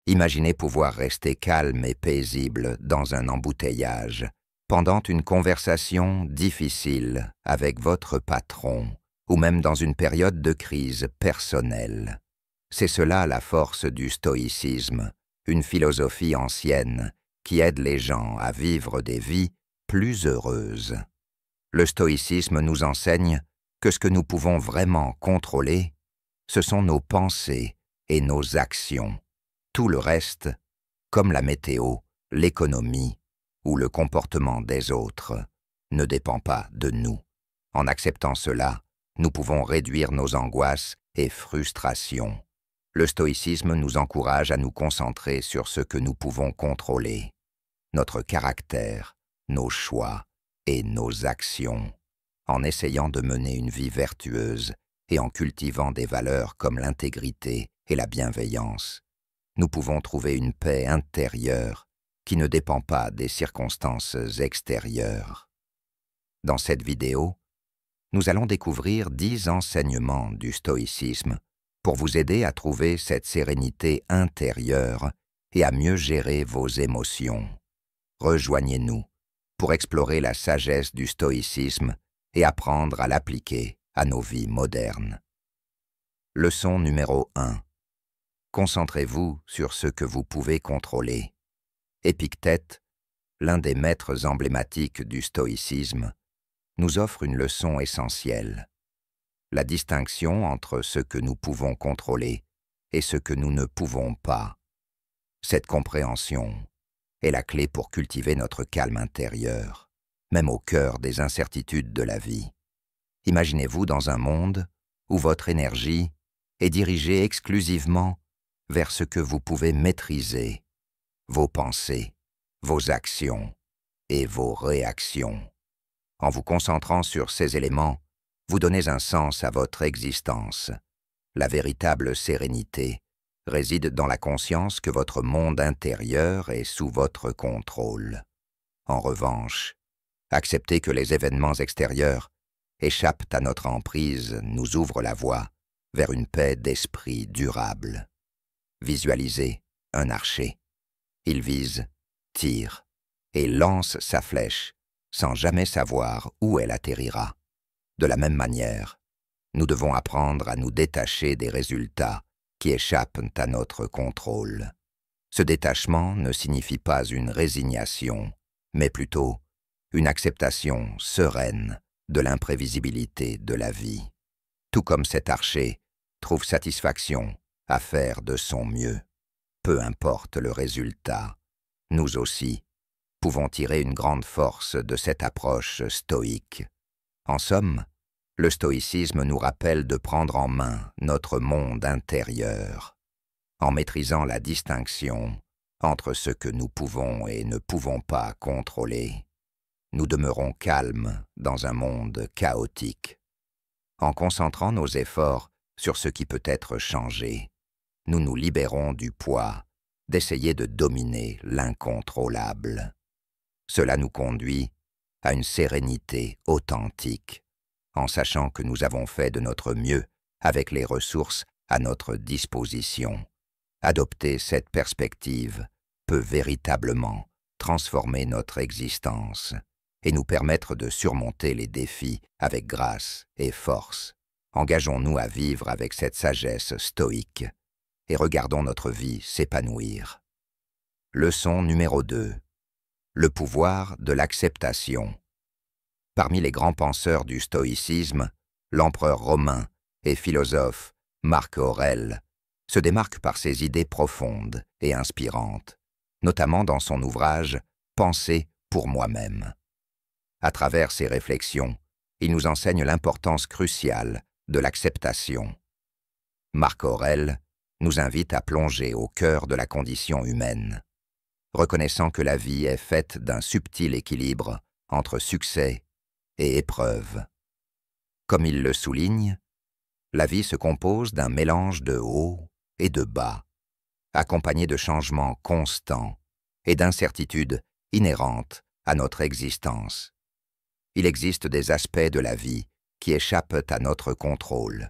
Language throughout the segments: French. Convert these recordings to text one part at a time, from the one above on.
Imaginez pouvoir rester calme et paisible dans un embouteillage, pendant une conversation difficile avec votre patron, ou même dans une période de crise personnelle. C'est cela la force du stoïcisme, une philosophie ancienne qui aide les gens à vivre des vies plus heureuses. Le stoïcisme nous enseigne que ce que nous pouvons vraiment contrôler, ce sont nos pensées et nos actions. Tout le reste, comme la météo, l'économie ou le comportement des autres, ne dépend pas de nous. En acceptant cela, nous pouvons réduire nos angoisses et frustrations. Le stoïcisme nous encourage à nous concentrer sur ce que nous pouvons contrôler, notre caractère, nos choix et nos actions, en essayant de mener une vie vertueuse et en cultivant des valeurs comme l'intégrité et la bienveillance. Nous pouvons trouver une paix intérieure qui ne dépend pas des circonstances extérieures. Dans cette vidéo, nous allons découvrir 10 enseignements du stoïcisme pour vous aider à trouver cette sérénité intérieure et à mieux gérer vos émotions. Rejoignez-nous pour explorer la sagesse du stoïcisme et apprendre à l'appliquer à nos vies modernes. Leçon numéro 1. Concentrez-vous sur ce que vous pouvez contrôler. Épictète, l'un des maîtres emblématiques du stoïcisme, nous offre une leçon essentielle. La distinction entre ce que nous pouvons contrôler et ce que nous ne pouvons pas. Cette compréhension est la clé pour cultiver notre calme intérieur, même au cœur des incertitudes de la vie. Imaginez-vous dans un monde où votre énergie est dirigée exclusivement vers ce que vous pouvez maîtriser, vos pensées, vos actions et vos réactions. En vous concentrant sur ces éléments, vous donnez un sens à votre existence. La véritable sérénité réside dans la conscience que votre monde intérieur est sous votre contrôle. En revanche, accepter que les événements extérieurs échappent à notre emprise nous ouvre la voie vers une paix d'esprit durable. Visualisez un archer. Il vise, tire et lance sa flèche sans jamais savoir où elle atterrira. De la même manière, nous devons apprendre à nous détacher des résultats qui échappent à notre contrôle. Ce détachement ne signifie pas une résignation, mais plutôt une acceptation sereine de l'imprévisibilité de la vie. Tout comme cet archer trouve satisfaction à faire de son mieux. Peu importe le résultat, nous aussi pouvons tirer une grande force de cette approche stoïque. En somme, le stoïcisme nous rappelle de prendre en main notre monde intérieur, en maîtrisant la distinction entre ce que nous pouvons et ne pouvons pas contrôler. Nous demeurons calmes dans un monde chaotique. En concentrant nos efforts sur ce qui peut être changé, nous nous libérons du poids d'essayer de dominer l'incontrôlable. Cela nous conduit à une sérénité authentique, en sachant que nous avons fait de notre mieux avec les ressources à notre disposition. Adopter cette perspective peut véritablement transformer notre existence et nous permettre de surmonter les défis avec grâce et force. Engageons-nous à vivre avec cette sagesse stoïque et regardons notre vie s'épanouir. Leçon numéro 2. Le pouvoir de l'acceptation. Parmi les grands penseurs du stoïcisme, l'empereur romain et philosophe Marc Aurèle se démarque par ses idées profondes et inspirantes, notamment dans son ouvrage « Penser pour moi-même ». À travers ses réflexions, il nous enseigne l'importance cruciale de l'acceptation. Marc Aurèle nous invite à plonger au cœur de la condition humaine, reconnaissant que la vie est faite d'un subtil équilibre entre succès et épreuve. Comme il le souligne, la vie se compose d'un mélange de haut et de bas, accompagné de changements constants et d'incertitudes inhérentes à notre existence. Il existe des aspects de la vie qui échappent à notre contrôle,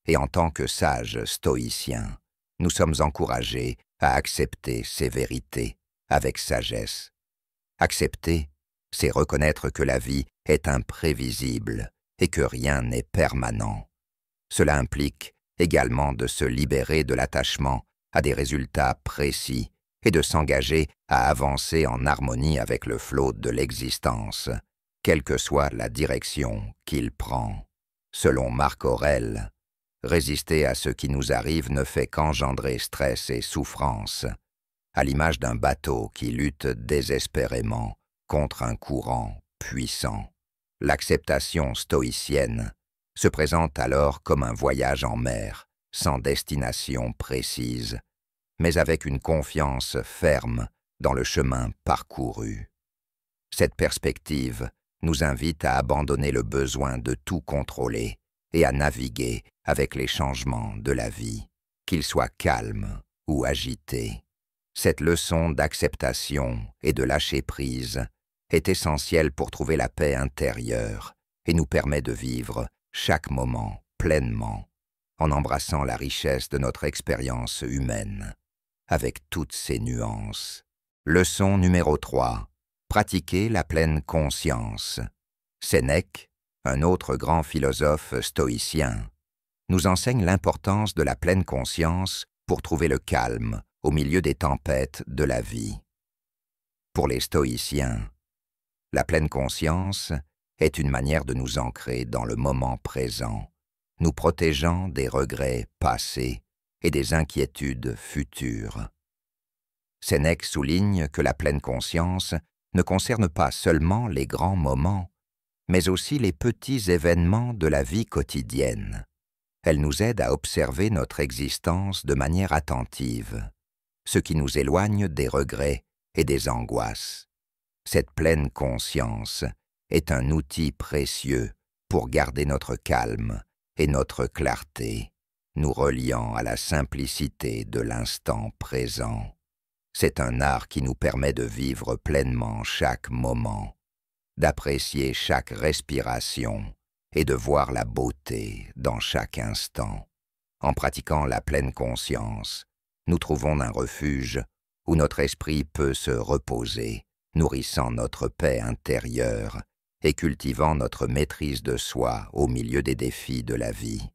et en tant que sage stoïcien, nous sommes encouragés à accepter ces vérités avec sagesse. Accepter, c'est reconnaître que la vie est imprévisible et que rien n'est permanent. Cela implique également de se libérer de l'attachement à des résultats précis et de s'engager à avancer en harmonie avec le flot de l'existence, quelle que soit la direction qu'il prend. Selon Marc Aurèle, résister à ce qui nous arrive ne fait qu'engendrer stress et souffrance, à l'image d'un bateau qui lutte désespérément contre un courant puissant. L'acceptation stoïcienne se présente alors comme un voyage en mer, sans destination précise, mais avec une confiance ferme dans le chemin parcouru. Cette perspective nous invite à abandonner le besoin de tout contrôler et à naviguer avec les changements de la vie, qu'ils soient calmes ou agités. Cette leçon d'acceptation et de lâcher-prise est essentielle pour trouver la paix intérieure et nous permet de vivre chaque moment pleinement, en embrassant la richesse de notre expérience humaine, avec toutes ses nuances. Leçon numéro 3. Pratiquer la pleine conscience. Sénèque, un autre grand philosophe stoïcien, nous enseigne l'importance de la pleine conscience pour trouver le calme au milieu des tempêtes de la vie. Pour les stoïciens, la pleine conscience est une manière de nous ancrer dans le moment présent, nous protégeant des regrets passés et des inquiétudes futures. Sénèque souligne que la pleine conscience ne concerne pas seulement les grands moments, mais aussi les petits événements de la vie quotidienne. Elle nous aide à observer notre existence de manière attentive, ce qui nous éloigne des regrets et des angoisses. Cette pleine conscience est un outil précieux pour garder notre calme et notre clarté, nous reliant à la simplicité de l'instant présent. C'est un art qui nous permet de vivre pleinement chaque moment, d'apprécier chaque respiration et de voir la beauté dans chaque instant. En pratiquant la pleine conscience, nous trouvons un refuge où notre esprit peut se reposer, nourrissant notre paix intérieure et cultivant notre maîtrise de soi au milieu des défis de la vie.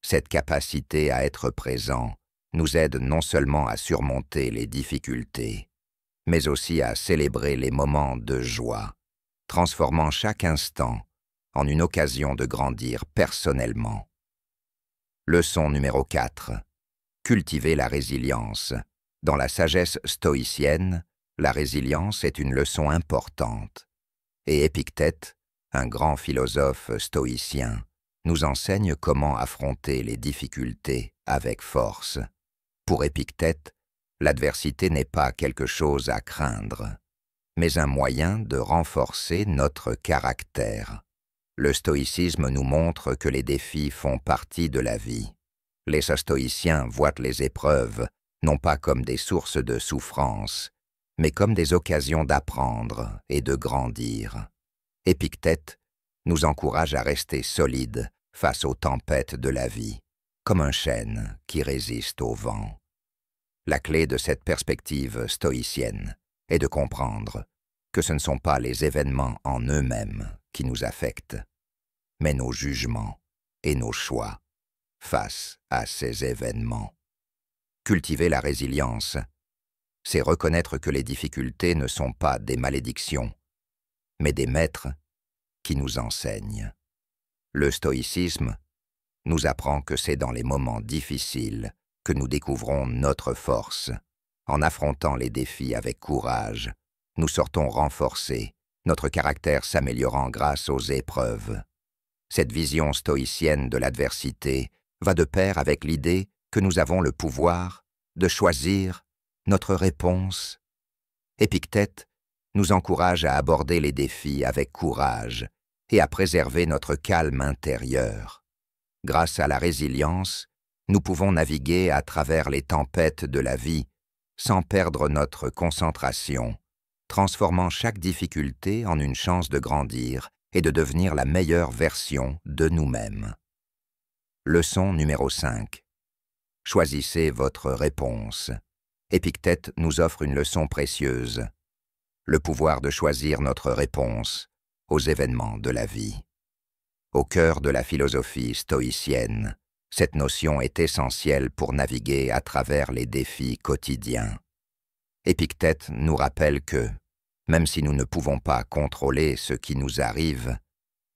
Cette capacité à être présent nous aide non seulement à surmonter les difficultés, mais aussi à célébrer les moments de joie, transformant chaque instant en une occasion de grandir personnellement. Leçon numéro 4. Cultiver la résilience. Dans la sagesse stoïcienne, la résilience est une leçon importante. Et Épictète, un grand philosophe stoïcien, nous enseigne comment affronter les difficultés avec force. Pour Épictète, l'adversité n'est pas quelque chose à craindre, mais un moyen de renforcer notre caractère. Le stoïcisme nous montre que les défis font partie de la vie. Les stoïciens voient les épreuves non pas comme des sources de souffrance, mais comme des occasions d'apprendre et de grandir. Épictète nous encourage à rester solides face aux tempêtes de la vie, comme un chêne qui résiste au vent. La clé de cette perspective stoïcienne est de comprendre que ce ne sont pas les événements en eux-mêmes qui nous affectent, mais nos jugements et nos choix face à ces événements. Cultiver la résilience, c'est reconnaître que les difficultés ne sont pas des malédictions, mais des maîtres qui nous enseignent. Le stoïcisme nous apprend que c'est dans les moments difficiles que nous découvrons notre force. En affrontant les défis avec courage, nous sortons renforcés, notre caractère s'améliorant grâce aux épreuves. Cette vision stoïcienne de l'adversité va de pair avec l'idée que nous avons le pouvoir de choisir notre réponse. Épictète nous encourage à aborder les défis avec courage et à préserver notre calme intérieur. Grâce à la résilience, nous pouvons naviguer à travers les tempêtes de la vie sans perdre notre concentration, transformant chaque difficulté en une chance de grandir et de devenir la meilleure version de nous-mêmes. Leçon numéro 5. choisissez votre réponse. Épictète nous offre une leçon précieuse, le pouvoir de choisir notre réponse aux événements de la vie. Au cœur de la philosophie stoïcienne, cette notion est essentielle pour naviguer à travers les défis quotidiens. Épictète nous rappelle que, même si nous ne pouvons pas contrôler ce qui nous arrive,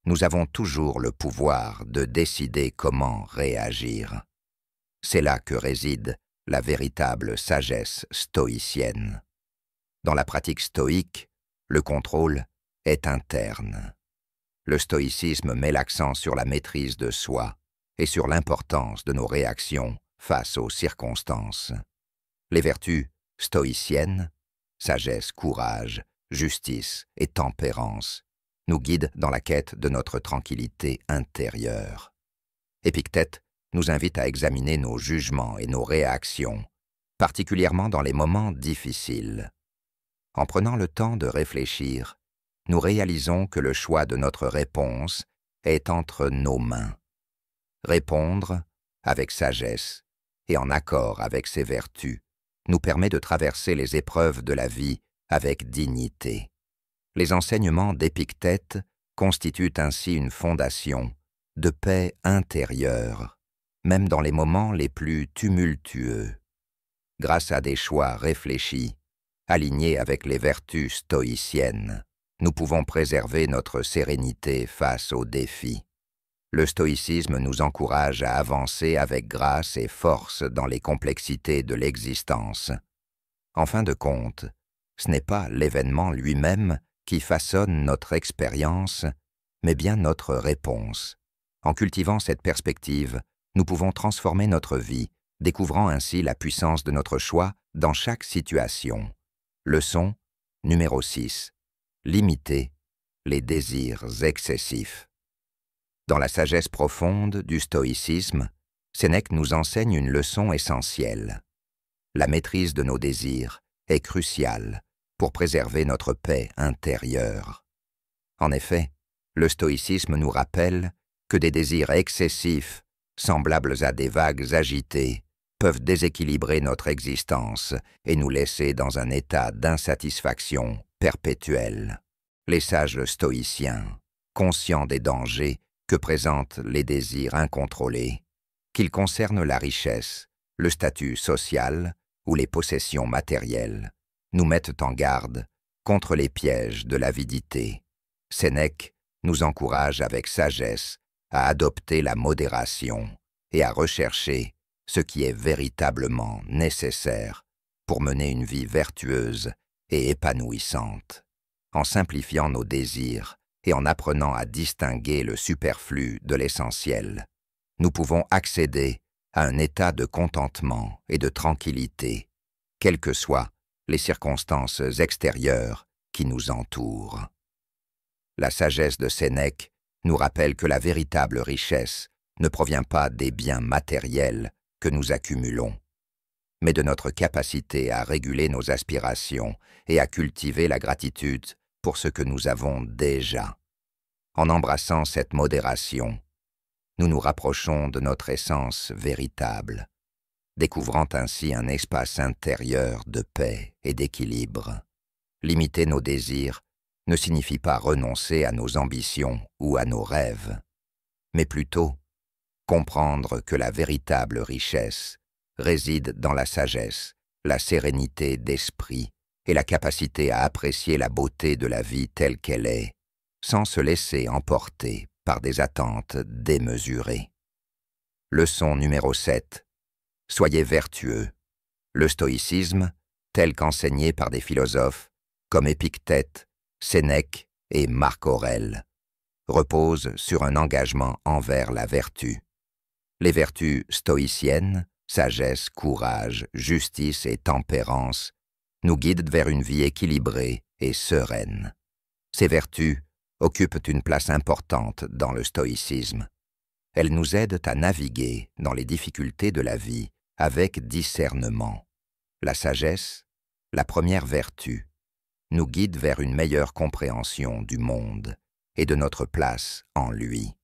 nous avons toujours le pouvoir de décider comment réagir. C'est là que réside la véritable sagesse stoïcienne. Dans la pratique stoïque, le contrôle est interne. Le stoïcisme met l'accent sur la maîtrise de soi et sur l'importance de nos réactions face aux circonstances. Les vertus stoïciennes, sagesse, courage, justice et tempérance, nous guident dans la quête de notre tranquillité intérieure. Épictète nous invite à examiner nos jugements et nos réactions, particulièrement dans les moments difficiles. En prenant le temps de réfléchir, nous réalisons que le choix de notre réponse est entre nos mains. Répondre avec sagesse et en accord avec ses vertus nous permet de traverser les épreuves de la vie avec dignité. Les enseignements d'Épictète constituent ainsi une fondation de paix intérieure, même dans les moments les plus tumultueux. Grâce à des choix réfléchis, alignés avec les vertus stoïciennes, nous pouvons préserver notre sérénité face aux défis. Le stoïcisme nous encourage à avancer avec grâce et force dans les complexités de l'existence. En fin de compte, ce n'est pas l'événement lui-même qui façonne notre expérience, mais bien notre réponse. En cultivant cette perspective, nous pouvons transformer notre vie, découvrant ainsi la puissance de notre choix dans chaque situation. Leçon numéro 6. Limiter les désirs excessifs. Dans la sagesse profonde du stoïcisme, Sénèque nous enseigne une leçon essentielle. La maîtrise de nos désirs est cruciale pour préserver notre paix intérieure. En effet, le stoïcisme nous rappelle que des désirs excessifs, semblables à des vagues agitées, peuvent déséquilibrer notre existence et nous laisser dans un état d'insatisfaction perpétuelle. Les sages stoïciens, conscients des dangers que présentent les désirs incontrôlés, qu'ils concernent la richesse, le statut social ou les possessions matérielles, nous mettent en garde contre les pièges de l'avidité. Sénèque nous encourage avec sagesse à adopter la modération et à rechercher ce qui est véritablement nécessaire pour mener une vie vertueuse et épanouissante. En simplifiant nos désirs et en apprenant à distinguer le superflu de l'essentiel, nous pouvons accéder à un état de contentement et de tranquillité, quelles que soient les circonstances extérieures qui nous entourent. La sagesse de Sénèque nous rappelle que la véritable richesse ne provient pas des biens matériels que nous accumulons, mais de notre capacité à réguler nos aspirations et à cultiver la gratitude pour ce que nous avons déjà. En embrassant cette modération, nous nous rapprochons de notre essence véritable, découvrant ainsi un espace intérieur de paix et d'équilibre. Limiter nos désirs ne signifie pas renoncer à nos ambitions ou à nos rêves, mais plutôt comprendre que la véritable richesse réside dans la sagesse, la sérénité d'esprit et la capacité à apprécier la beauté de la vie telle qu'elle est, sans se laisser emporter par des attentes démesurées. Leçon numéro 7. Soyez vertueux. Le stoïcisme, tel qu'enseigné par des philosophes comme Épictète, Sénèque et Marc Aurèle, repose sur un engagement envers la vertu. Les vertus stoïciennes, sagesse, courage, justice et tempérance, nous guident vers une vie équilibrée et sereine. Ces vertus occupent une place importante dans le stoïcisme. Elles nous aident à naviguer dans les difficultés de la vie avec discernement. La sagesse, la première vertu, nous guide vers une meilleure compréhension du monde et de notre place en lui.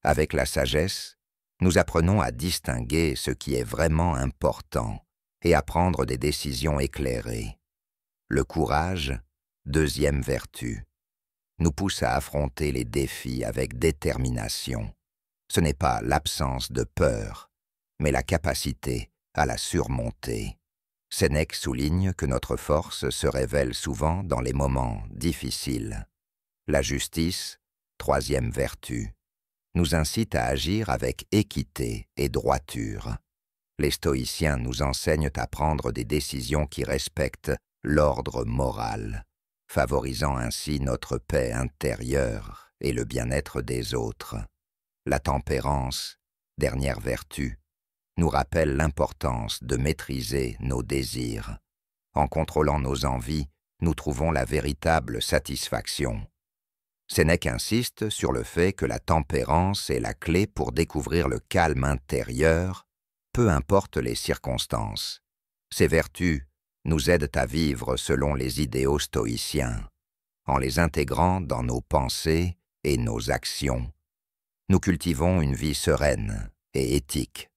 Avec la sagesse, Nous apprenons à distinguer ce qui est vraiment important et à prendre des décisions éclairées. Le courage, deuxième vertu, nous pousse à affronter les défis avec détermination. Ce n'est pas l'absence de peur, mais la capacité à la surmonter. Sénèque souligne que notre force se révèle souvent dans les moments difficiles. La justice, troisième vertu, nous incite à agir avec équité et droiture. Les stoïciens nous enseignent à prendre des décisions qui respectent l'ordre moral, favorisant ainsi notre paix intérieure et le bien-être des autres. La tempérance, dernière vertu, nous rappelle l'importance de maîtriser nos désirs. En contrôlant nos envies, nous trouvons la véritable satisfaction. Sénèque insiste sur le fait que la tempérance est la clé pour découvrir le calme intérieur, peu importe les circonstances. Ces vertus nous aident à vivre selon les idéaux stoïciens, en les intégrant dans nos pensées et nos actions. Nous cultivons une vie sereine et éthique.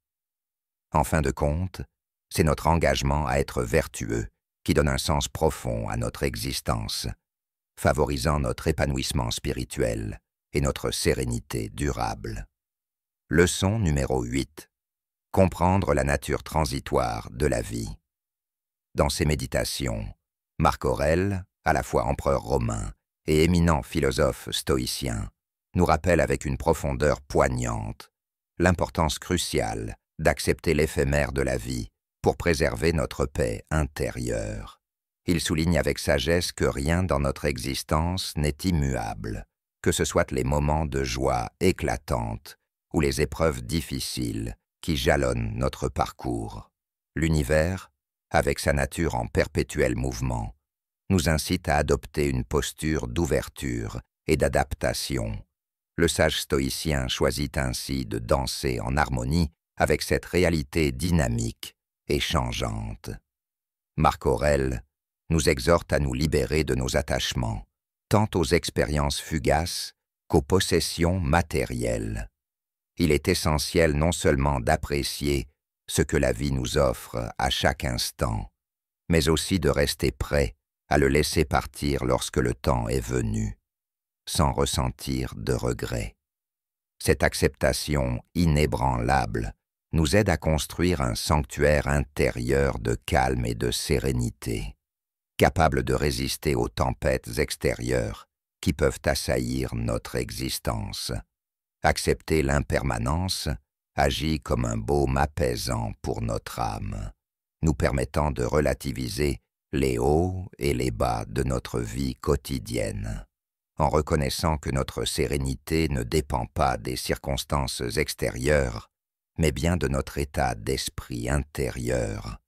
En fin de compte, c'est notre engagement à être vertueux qui donne un sens profond à notre existence, favorisant notre épanouissement spirituel et notre sérénité durable. Leçon numéro 8. Comprendre la nature transitoire de la vie. Dans ses méditations, Marc Aurèle, à la fois empereur romain et éminent philosophe stoïcien, nous rappelle avec une profondeur poignante l'importance cruciale d'accepter l'éphémère de la vie pour préserver notre paix intérieure. Il souligne avec sagesse que rien dans notre existence n'est immuable, que ce soit les moments de joie éclatante ou les épreuves difficiles qui jalonnent notre parcours. L'univers, avec sa nature en perpétuel mouvement, nous incite à adopter une posture d'ouverture et d'adaptation. Le sage stoïcien choisit ainsi de danser en harmonie avec cette réalité dynamique et changeante. Marc Aurèle nous exhorte à nous libérer de nos attachements, tant aux expériences fugaces qu'aux possessions matérielles. Il est essentiel non seulement d'apprécier ce que la vie nous offre à chaque instant, mais aussi de rester prêt à le laisser partir lorsque le temps est venu, sans ressentir de regret. Cette acceptation inébranlable nous aide à construire un sanctuaire intérieur de calme et de sérénité, capable de résister aux tempêtes extérieures qui peuvent assaillir notre existence. Accepter l'impermanence agit comme un baume apaisant pour notre âme, nous permettant de relativiser les hauts et les bas de notre vie quotidienne, en reconnaissant que notre sérénité ne dépend pas des circonstances extérieures, mais bien de notre état d'esprit intérieur.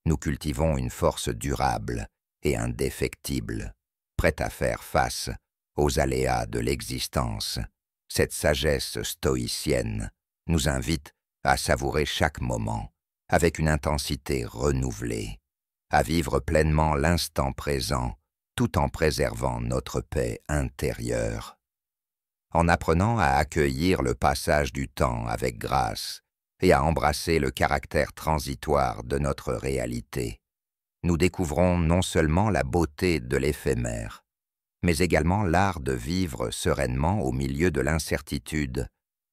Nous cultivons une force durable et indéfectible, prête à faire face aux aléas de l'existence. Cette sagesse stoïcienne nous invite à savourer chaque moment avec une intensité renouvelée, à vivre pleinement l'instant présent tout en préservant notre paix intérieure. En apprenant à accueillir le passage du temps avec grâce et à embrasser le caractère transitoire de notre réalité, nous découvrons non seulement la beauté de l'éphémère, mais également l'art de vivre sereinement au milieu de l'incertitude,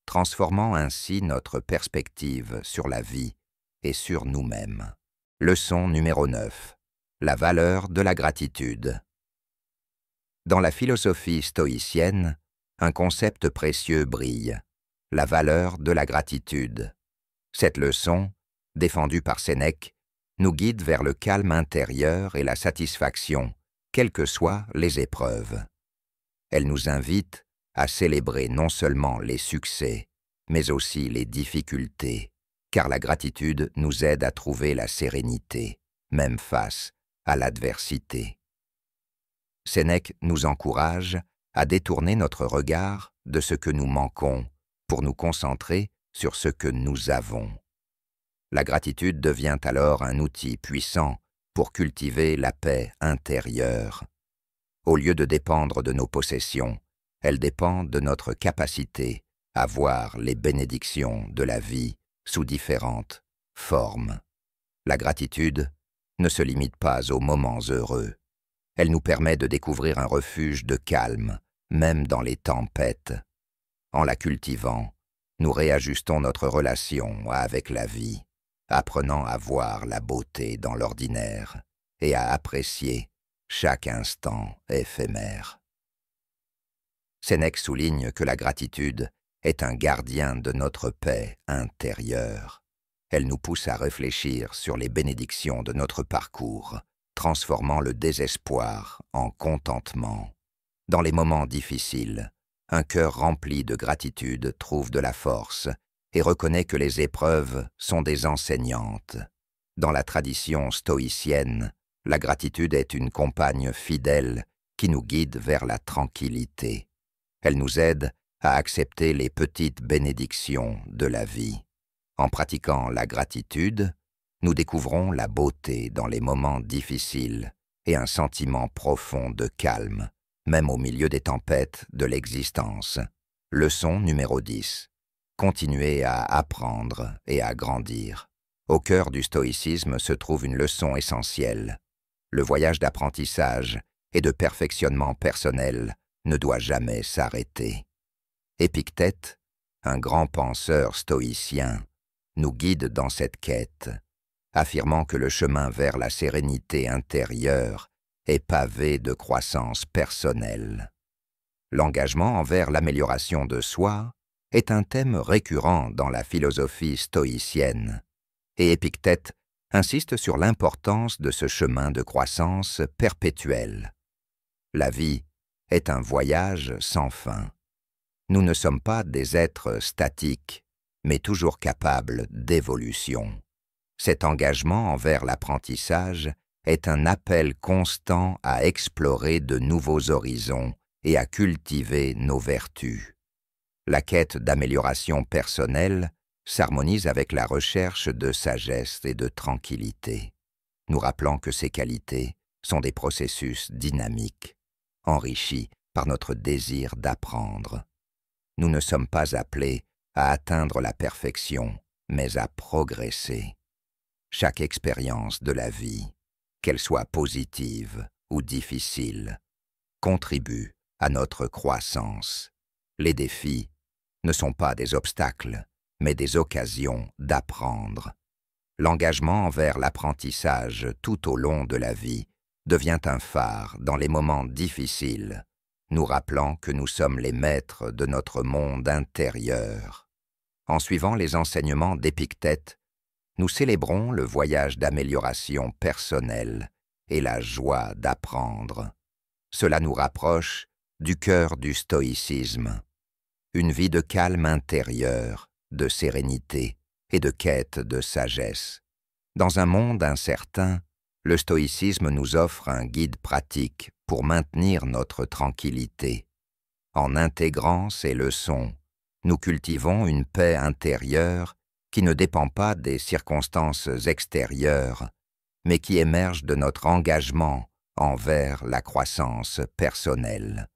transformant ainsi notre perspective sur la vie et sur nous-mêmes. Leçon numéro 9. La valeur de la gratitude. Dans la philosophie stoïcienne, un concept précieux brille, la valeur de la gratitude. Cette leçon, défendue par Sénèque, nous guide vers le calme intérieur et la satisfaction, quelles que soient les épreuves. Elle nous invite à célébrer non seulement les succès, mais aussi les difficultés, car la gratitude nous aide à trouver la sérénité, même face à l'adversité. Sénèque nous encourage à détourner notre regard de ce que nous manquons pour nous concentrer sur ce que nous avons. La gratitude devient alors un outil puissant pour cultiver la paix intérieure. Au lieu de dépendre de nos possessions, elle dépend de notre capacité à voir les bénédictions de la vie sous différentes formes. La gratitude ne se limite pas aux moments heureux. Elle nous permet de découvrir un refuge de calme, même dans les tempêtes. En la cultivant, nous réajustons notre relation avec la vie, apprenant à voir la beauté dans l'ordinaire et à apprécier chaque instant éphémère. Sénèque souligne que la gratitude est un gardien de notre paix intérieure. Elle nous pousse à réfléchir sur les bénédictions de notre parcours, transformant le désespoir en contentement. Dans les moments difficiles, un cœur rempli de gratitude trouve de la force et reconnaît que les épreuves sont des enseignantes. Dans la tradition stoïcienne, la gratitude est une compagne fidèle qui nous guide vers la tranquillité. Elle nous aide à accepter les petites bénédictions de la vie. En pratiquant la gratitude, nous découvrons la beauté dans les moments difficiles et un sentiment profond de calme, même au milieu des tempêtes de l'existence. Leçon numéro 10. Continuez à apprendre et à grandir. Au cœur du stoïcisme se trouve une leçon essentielle. Le voyage d'apprentissage et de perfectionnement personnel ne doit jamais s'arrêter. Épictète, un grand penseur stoïcien, nous guide dans cette quête, affirmant que le chemin vers la sérénité intérieure est pavé de croissance personnelle. L'engagement envers l'amélioration de soi est un thème récurrent dans la philosophie stoïcienne, et Épictète insiste sur l'importance de ce chemin de croissance perpétuelle. La vie est un voyage sans fin. Nous ne sommes pas des êtres statiques, mais toujours capables d'évolution. Cet engagement envers l'apprentissage est un appel constant à explorer de nouveaux horizons et à cultiver nos vertus. La quête d'amélioration personnelle s'harmonise avec la recherche de sagesse et de tranquillité, nous rappelant que ces qualités sont des processus dynamiques, enrichis par notre désir d'apprendre. Nous ne sommes pas appelés à atteindre la perfection, mais à progresser. Chaque expérience de la vie, qu'elle soit positive ou difficile, contribue à notre croissance. Les défis ne sont pas des obstacles, mais des occasions d'apprendre. L'engagement envers l'apprentissage tout au long de la vie devient un phare dans les moments difficiles, nous rappelant que nous sommes les maîtres de notre monde intérieur. En suivant les enseignements d'Épictète, nous célébrons le voyage d'amélioration personnelle et la joie d'apprendre. Cela nous rapproche du cœur du stoïcisme, une vie de calme intérieur, de sérénité et de quête de sagesse. Dans un monde incertain, le stoïcisme nous offre un guide pratique pour maintenir notre tranquillité. En intégrant ces leçons, nous cultivons une paix intérieure qui ne dépend pas des circonstances extérieures, mais qui émerge de notre engagement envers la croissance personnelle.